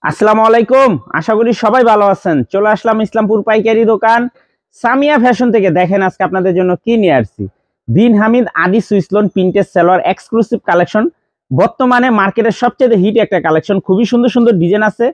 আসসালামু আলাইকুম। আশা করি সবাই ভালো আছেন। চলে আসলাম ইসলামপুর পাইকারি দোকান সামিয়া ফ্যাশন থেকে। দেখেন আজকে আপনাদের জন্য কি নিয়ে আসছি। বিন হামিদ আদি সুইসলন প্রিন্টেড সালোয়ার এক্সক্লুসিভ কালেকশন। বর্তমানে মার্কেটের সবচেয়ে হিট একটা কালেকশন। খুবই সুন্দর সুন্দর ডিজাইন আছে।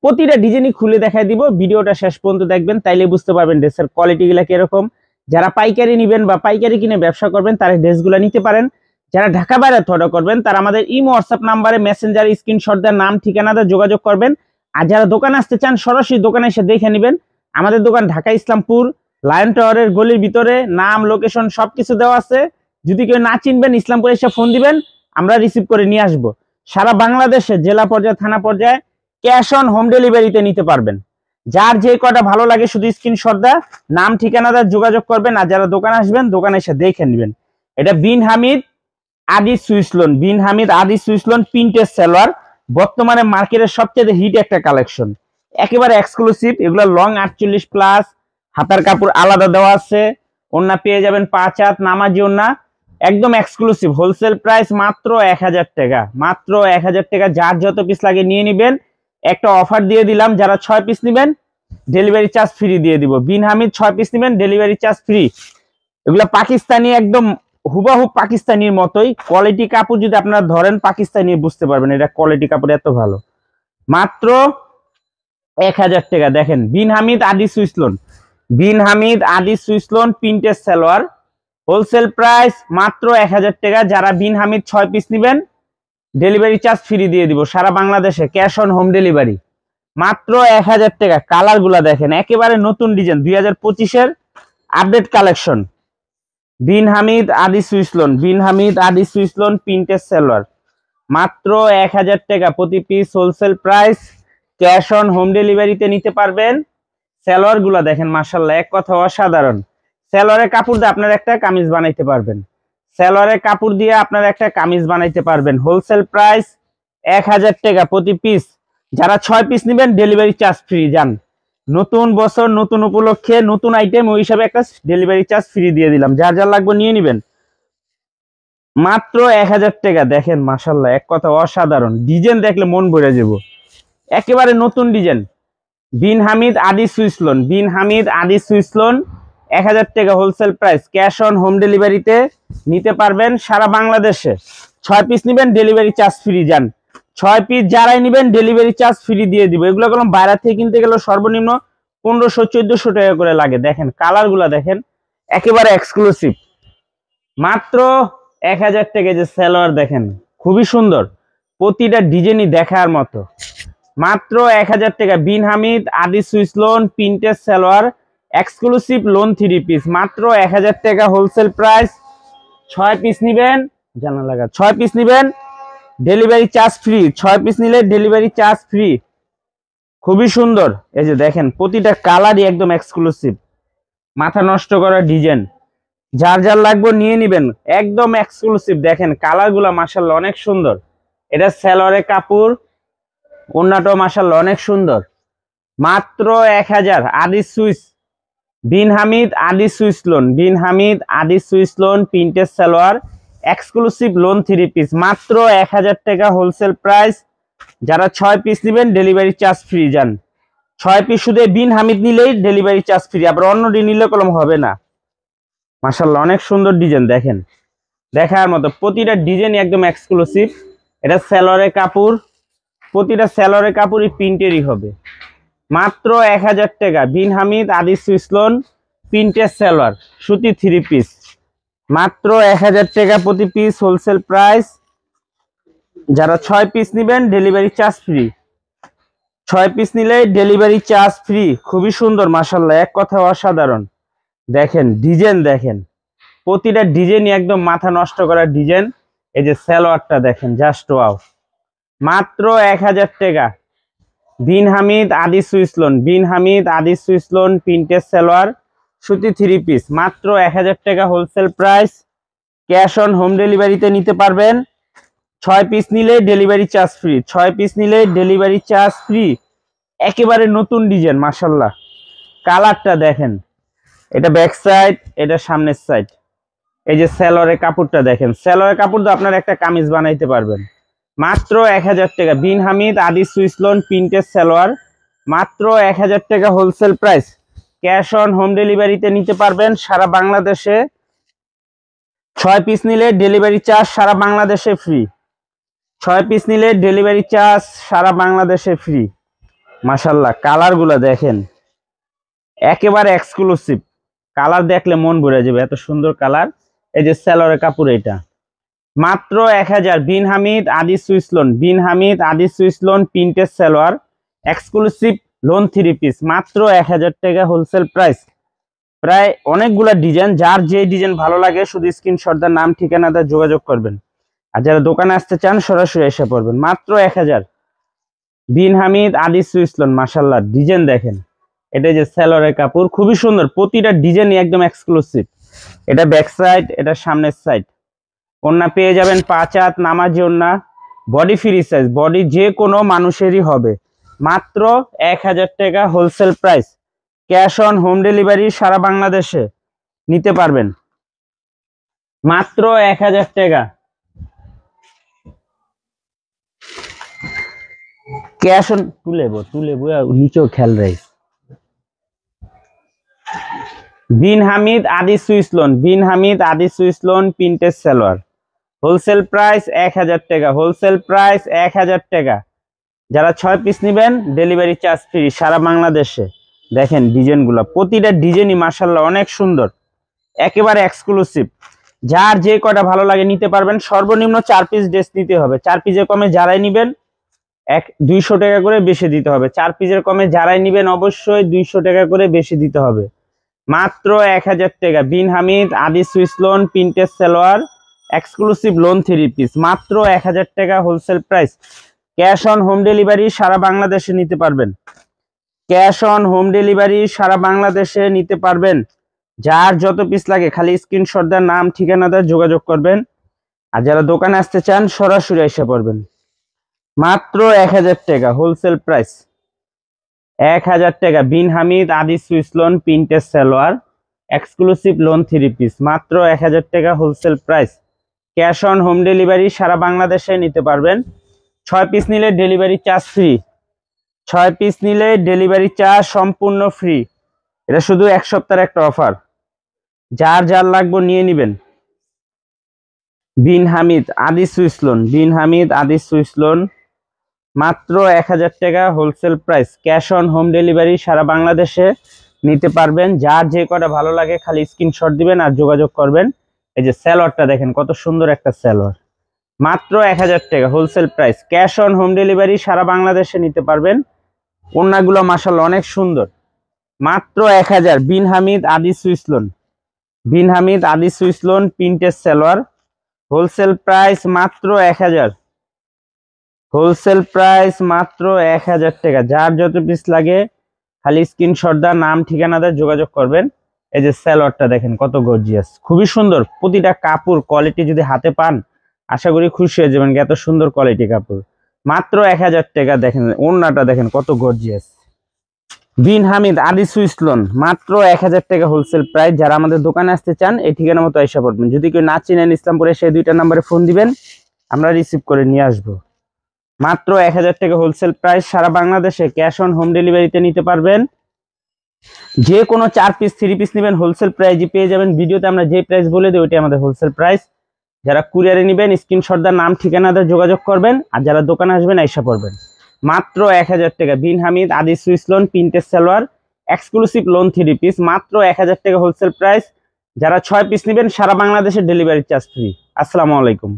প্রতিটা ডিজাইনই খুলে দেখাই দিব। ভিডিওটা শেষ পর্যন্ত দেখবেন, তাইলে বুঝতে পারবেন ড্রেসের কোয়ালিটিগুলো কিরকম। যারা পাইকারি নেবেন বা পাইকারি কিনে ব্যবসা করবেন তারা ড্রেসগুলো নিতে পারেন। যারা ঢাকা বাইরে অর্ডার করবেন তারা আমাদের ইমো হোয়াটসঅ্যাপ নাম্বারে মেসেঞ্জারে স্ক্রিনশট দেওয়ার নাম ঠিকানাতে যোগাযোগ করবেন। আর যারা দোকানে আসতে চান সরাসরি দোকানে এসে দেখে নেবেন। আমাদের দোকান ঢাকা ইসলামপুর লায়ন টাওয়ারের গলির ভিতরে। নাম লোকেশন সবকিছু দেওয়া আছে। যদি কেউ না চিনবেন ইসলামপুরে এসে ফোন দিবেন, আমরা রিসিভ করে নিয়ে আসব। সারা বাংলাদেশে জেলা পর্যায়ে থানা পর্যায়ে ক্যাশ অন হোম ডেলিভারিতে নিতে পারবেন। যার যে কটা ভালো লাগে শুধু স্ক্রিনশট দেওয়া নাম ঠিকানাতে যোগাযোগ করবেন। আর যারা দোকানে আসবেন দোকানে এসে দেখে নেবেন। এটা বিন হামিদ আদি সুইসলন, বিন হামিদ আদি সুইসলন প্রিন্টেড সালোয়ার। বর্তমানে মার্কেটের সবচেয়ে হিট একটা কালেকশন, একেবারে এক্সক্লুসিভ। এগুলো লং 48 প্লাস, হাতার কাপড় আলাদা দেওয়া আছে। ওন্না পেয়ে যাবেন 5 হাত নামাজি ওন্না, একদম এক্সক্লুসিভ। হোলসেল প্রাইস মাত্র 1000 টাকা, মাত্র 1000 টাকা। যার যত পিস লাগে নিয়ে নেবেন। একটা অফার দিয়ে দিলাম, যারা 6 পিস নেবেন ডেলিভারি চার্জ ফ্রি দিয়ে দিব। বিন হামিদ 6 পিস নেবেন ডেলিভারি চার্জ ফ্রি। এগুলো পাকিস্তানি, একদম হুবাহুব পাকিস্তানির মতোই কোয়ালিটি কাপড়। যদি আপনারা ধরেন পাকিস্তানি বুঝতে পারবেন এটা কোয়ালিটি কাপড় এত ভালো। মাত্র 1000 টাকা। দেখেন বিন হামিদ আদি সুইসলন, বিন হামিদ আদি সুইসলন প্রিন্টেড সালোয়ার। হোলসেল প্রাইস মাত্র 1000 টাকা। যারা বিন হামিদ 6 পিস নেবেন ডেলিভারি চার্জ ফ্রি দিয়ে দিব সারা বাংলাদেশে, ক্যাশ অন হোম ডেলিভারি। মাত্র 1000 টাকা। কালার গুলা দেখেন, একেবারে নতুন ডিজাইন, 2025-এর আপডেট কালেকশন। বিন হামিদ আদি সুইসলন, বিন হামিদ আদি সুইসলন প্রিন্টেড সালোয়ার। মাত্র 1000 টাকা প্রতি piece. Wholesale price, cash on home ডেলিভারিতে নিতে পারবেন। সালোয়ার গুলা দেখেন মাশাআল্লাহ, এক কথা অসাধারণ। সালোয়ারের কাপড় দিয়ে আপনার একটা কামিজ বানাইতে পারবেন। সালোয়ারের কাপড় দিয়ে আপনার একটা কামিজ বানাইতে পারবেন। হোলসেল প্রাইস 1000 টাকা প্রতি পিস। যারা 6 পিস নেবেন ডেলিভারি চার্জ ফ্রি। যান, নতুন বছর নতুন উপলক্ষে নতুন আইটেম, ওই হিসাবে একটা ডেলিভারি চার্জ ফ্রি দিয়ে দিলাম। যার যার লাগবে নিয়ে নেবেন। মাত্র 1000 টাকা। দেখেন মাশাআল্লাহ, এক কথা অসাধারণ। ডিজাইন দেখলে মন ভরে যাব, একেবারে নতুন ডিজাইন। বিন হামিদ আদি সুইসলন, বিন হামিদ আদি সুইসলন 1000 টাকা wholesale price. Cash on home ডেলিভারিতে নিতে পারবেন সারা বাংলাদেশে। 6 পিস নেবেন ডেলিভারি চার্জ ফ্রি। যান, 6 পিস যারাই নেবেন ডেলিভারি চার্জ ফ্রি দিয়ে দিব। এগুলো কোনো বাইরে থেকে কিনতে গেলে সর্বনিম্ন 1500-1400 টাকা করে লাগে। দেখেন কালার গুলা দেখেন, একেবারে এক্সক্লুসিভ। মাত্র 1000 টাকা। যে সালোয়ার দেখেন খুবই সুন্দর, প্রতিটা ডিজাইনই দেখার মতো। মাত্র 1000 টাকা। বিন হামিদ আদি সুইসলন printed salwar exclusive loan 3 piece. মাত্র 1000 টাকা হোলসেল প্রাইস। 6 পিস নিবেন, জানা লাগা 6 পিস নিবেন ডেলিভারি চার্জ ফ্রি। 6 পিস নিলে ডেলিভারি চার্জ ফ্রি। খুবই সুন্দর। এই যে দেখেন প্রতিটা কালারই একদম এক্সক্লুসিভ, মাথা নষ্ট করা ডিজাইন। যার যার লাগবে নিয়ে নিবেন, একদম এক্সক্লুসিভ। দেখেন কালার গুলা মাশাআল্লাহ অনেক সুন্দর। এটা সালোয়ারের কাপড়, ওন্নাটাও মাশাআল্লাহ অনেক সুন্দর। মাত্র 1000। আদি সুইস, বিন হামিদ আদি সুইসলন, বিন হামিদ আদি সুইসলন printed salwar exclusive loan 3 piece. মাত্র 1000 টাকা হোলসেল প্রাইস। যারা 6 পিস নেবেন ডেলিভারি চার্জ ফ্রি। যান, 6 পিস শুধু বিন হামিদ নিলেই ডেলিভারি চার্জ ফ্রি, আবার অন্য নিলে কলম হবে না। মাশাআল্লাহ অনেক সুন্দর ডিজাইন, দেখেন দেখার মতো। প্রতিটা ডিজাইন একদম এক্সক্লুসিভ। এটা সালোয়ারের কাপড়, প্রতিটা সালোয়ারের কাপড়ই প্রিন্টেরই হবে। মাত্র 1000 টাকা। বিন হামিদ আদি সুইসলন প্রিন্টেড সালোয়ার সুতি 3 পিস। মাত্র 1000 টাকা প্রতি পিস হোলসেল প্রাইস। যারা 6 পিস নেবেন ডেলিভারি চার্জ ফ্রি। 6 পিস নিলে ডেলিভারি চার্জ ফ্রি। খুবই সুন্দর মাশাআল্লাহ, এক কথা অসাধারণ। দেখেন ডিজাইন, দেখেন প্রতিটা ডিজাইনই একদম মাথা নষ্ট করা ডিজাইন। এই যে সালোয়ারটা দেখেন, জাস্ট ওয়াও। মাত্র 1000 টাকা। বিন হামিদ আদি সুইসলন, বিন হামিদ আদি সুইসলন প্রিন্টেড সালোয়ার সুতি 3 পিস। মাত্র 1000 টাকা wholesale price. Cash on home ডেলিভারিতে নিতে পারবেন। 6 পিস নিলে ডেলিভারি চার্জ ফ্রি। 6 পিস নিলে ডেলিভারি চার্জ ফ্রি। একেবারে নতুন ডিজাইন মাশাআল্লাহ। কালারটা দেখেন, এটা ব্যাক সাইড, এটা সামনের সাইড। এই যে সালোয়ারের কাপড়টা দেখেন, সালোয়ারের কাপড় দিয়ে আপনার একটা কামিজ বানাইতে পারবেন। মাত্র 1000 টাকা। বিন হামিদ আদি সুইস লোন প্রিন্টের সালোয়ার মাত্র 1000 টাকা wholesale price. Cash on home ডেলিভারিতে নিতে পারবেন সারা বাংলাদেশে। 6 পিস নিলে ডেলিভারি চার্জ সারা বাংলাদেশে ফ্রি। 6 পিস নিলে ডেলিভারি চার্জ সারা বাংলাদেশে ফ্রি। মাশাআল্লাহ কালারগুলো দেখেন একেবারে এক্সক্লুসিভ, কালার দেখলে মন ভরে যাবে, এত সুন্দর কালার। এই যে সালোয়ারের কাপড়, এটা মাত্র 1000। বিন হামিদ আদি সুইস লোন, বিন হামিদ আদি সুইস লোন প্রিন্টের সালোয়ার এক্সক্লুসিভ লোন 3 পিস মাত্র 1000 টাকা হোলসেল প্রাইস। প্রায় অনেকগুলা ডিজাইন, যার যে ডিজাইন ভালো লাগে শুধু স্ক্রিনশট দা নাম ঠিকানা দা যোগাযোগ করবেন। আর যারা দোকানে আসতে চান সরাসরি এসে পড়বেন মাত্র 1000। বিন হামিদ আদি সুইস লোন। মাশাআল্লাহ ডিজাইন দেখেন, এটা যে সালোয়ারের কাপড় খুবই সুন্দর, প্রতিটা ডিজাইনই একদম এক্সক্লুসিভ। এটা ব্যাক সাইড, এটা সামনের সাইড। ওন্না পেয়ে যাবেন 5 হাত নামাজি ওন্না, বডি ফ্রি সাইজ, বডি যে কোনো মানুষেরই হবে। মাত্র 1000 টাকা wholesale price. Cash on home delivery সারা বাংলাদেশে নিতে পারবেন মাত্র 1000 টাকা। ক্যাশ অন তুলেবো নিচেও খেয়াল রাইস। বিন হামিদ আদি সুইস লোন, বিন হামিদ আদি সুইস লোন প্রিন্টের সালোয়ার হোলসেল প্রাইস 1000 টাকা। হোলসেল প্রাইস 1000 টাকা। যারা 6 পিস নেবেন ডেলিভারি চার্জ ফ্রি সারা বাংলাদেশে। দেখেন ডিজাইনগুলো, প্রতিটা ডিজাইনই মাশাআল্লাহ অনেক সুন্দর, একেবারে এক্সক্লুসিভ। যার যে কয়টা ভালো লাগে নিতে পারবেন। সর্বনিম্ন 4 পিস ড্রেস নিতে হবে। 4 পিসের কমে যারাই নেবেন 200 টাকা করে বেশি দিতে হবে। 4 পিসের কমে যারাই নেবেন অবশ্যই 200 টাকা করে বেশি দিতে হবে। মাত্র 1000 টাকা। বিন হামিদ আদি সুইস লোন প্রিন্টের সালোয়ার এক্সক্লুসিভ লোন 3 পিস মাত্র 1000 টাকা wholesale price. Cash on home delivery সারা বাংলাদেশে নিতে পারবেন। ক্যাশ অন হোম ডেলিভারি সারা বাংলাদেশে নিতে পারবেন। যার যত পিস লাগে খালি স্ক্রিনশট দেন, নাম ঠিকানা দেন, যোগাযোগ করবেন। আর যারা দোকানে আসতে চান সরাসরি এসে পড়বেন মাত্র 1000 টাকা হোলসেল প্রাইস। 1000 টাকা। বিন হামিদ আদি সুইস লোন প্রিন্টের সালোয়ার এক্সক্লুসিভ লোন 3 পিস মাত্র 1000 টাকা wholesale price. Cash on home delivery সারা বাংলাদেশে নিতে পারবেন। 6 পিস নিলে ডেলিভারি চার্জ ফ্রি। 6 পিস নিলে ডেলিভারি চার্জ সম্পূর্ণ ফ্রি। এটা শুধু এক সপ্তাহের একটা অফার, যার যার লাগবে নিয়ে নেবেন। বিন হামিদ আদি সুইস লোন, বিন হামিদ আদি সুইস লোন মাত্র 1000 টাকা wholesale price. Cash on home delivery সারা বাংলাদেশে নিতে পারবেন। যার যে কটা ভালো লাগে খালি স্ক্রিনশট দিবেন আর যোগাযোগ করবেন। এই যে সালোয়ারটা দেখেন কত সুন্দর একটা সালোয়ার, মাত্র 1000 টাকা wholesale price. Cash on home delivery সারা বাংলাদেশে নিতে পারবেন। ওন্নাগুলো মাশাআল্লাহ অনেক সুন্দর, মাত্র 1000। বিন হামিদ আদি সুইস লোন, বিন হামিদ আদি সুইস লোন প্রিন্টের সালোয়ার হোলসেল প্রাইস মাত্র 1000। হোলসেল প্রাইস মাত্র 1000 টাকা। যার যত পিস লাগে খালি স্ক্রিনশট দা নাম ঠিকানা দা যোগাযোগ করবেন। এই যে সালোয়ারটা দেখেন কত গর্জিয়াস, খুবই সুন্দর। প্রতিটা কাপড় কোয়ালিটি যদি হাতে পান আশা করি খুশি হয়ে যাবেন, এত সুন্দর কোয়ালিটি কাপড় মাত্র 1000 টাকা। দেখেন ওন্নাটা দেখেন কত গর্জিয়াস। বিন হামিদ আদি সুইস লোন মাত্র 1000 টাকা হোলসেল প্রাইস। যারা আমাদের দোকানে আসতে চান এই ঠিকানা মতো এসে পড়বেন। যদি কেউ না চিনেন ইসলামপুরে সেই 2টা নাম্বারে ফোন দিবেন, আমরা রিসিভ করে নিয়ে আসবো। মাত্র 1000 টাকা হোলসেল প্রাইস। সারা বাংলাদেশে ক্যাশ অন হোম ডেলিভারিতে নিতে পারবেন। যে কোনো 4 পিস 3 পিস নেবেন হোলসেল প্রাইজে পেয়ে যাবেন। ভিডিওতে আমরা যে প্রাইস বলে দিই ওইটাই আমাদের হোলসেল প্রাইস। যারা কুরিয়ারে নেবেন স্ক্রিনশট দা নাম ঠিকানা দা যোগাযোগ করবেন। আর যারা দোকানে আসবেন এসে পড়বেন মাত্র 1000 টাকা। বিন হামিদ আদি সুইস লোন প্রিন্টের সালোয়ার এক্সক্লুসিভ লোন 3 পিস মাত্র 1000 টাকা হোলসেল প্রাইস। যারা 6 পিস নেবেন সারা বাংলাদেশে ডেলিভারি চার্জ ফ্রি। আসসালামু আলাইকুম।